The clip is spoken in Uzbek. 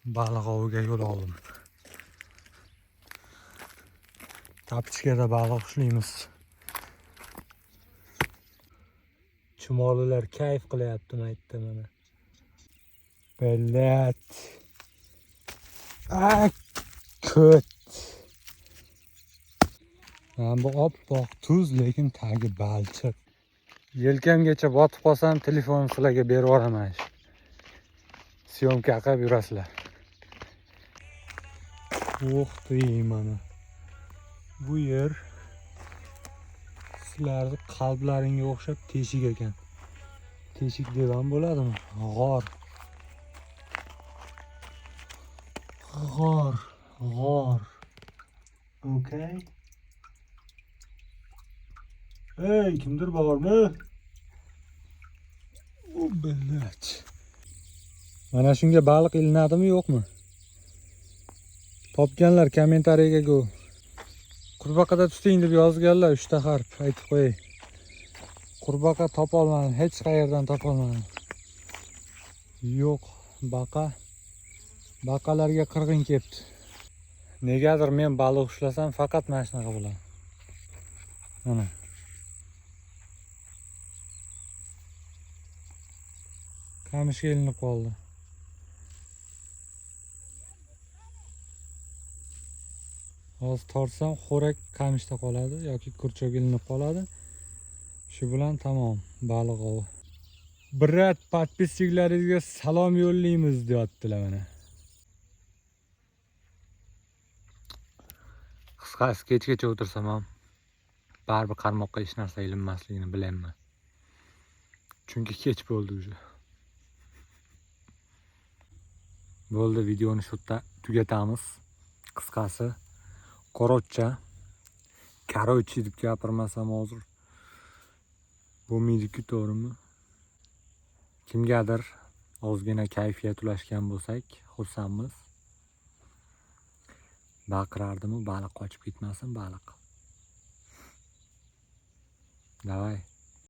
Baliq oviga yo'l oldim. Tapichkada baliq ushlaymiz. Chumolilar kayf qilyapti maytda mana. Bellat. Ko't. Mana bu oppoq tuz, lekin tagi balchiq. Yelkamgacha botib qolsam, telefonni sizlarga berib yuboraman. Syomka qilib yurasizlar. Mana. Bu yer sizlarning qalblaringga o'xshab teshik ekan. Teshik deb ham bo'ladimi? G'or. Okay. Hey, kimdir bormi? O billat. Mana shunga baliq ilinadimi, yo'qmi? Topganlar kommentariyaga go. Qurbaqada tuting deb yozganlar 3 ta harf aytib qo'yay. Qurbaqa topolmadim, hech qayerdan topolmadim. Yo'q, baqalarga qirg'in kelibdi. Negadir men baliq ushlasam faqat mana shunaqa bo'ladi. Mana. Qamishga ilinib qoldi. Hozir tortsam xo'rak qamishda qoladi yoki kurchak ilinib qoladi. Shu bilan tamom, baliq ovi. Brat podpischiklaringizga salom yo'llaymiz deyaptilar mana. Qisqasi kechgacha o'tirsam ham baribir qarmoqqa hech narsa ilinmasligini bilaman. Chunki kech bo'ldi уже. Bo'ldi, videoni shu yerda tugatamiz. Qisqasi, Короче deb gapirmasam hozir bo'lmaydi-ku, to'g'rimi? Kimgadir ozgina kayfiyat ulashgan bo'lsak, xursandmiz. Baqirardim, baliq qochib ketmasin, baliq. Davay.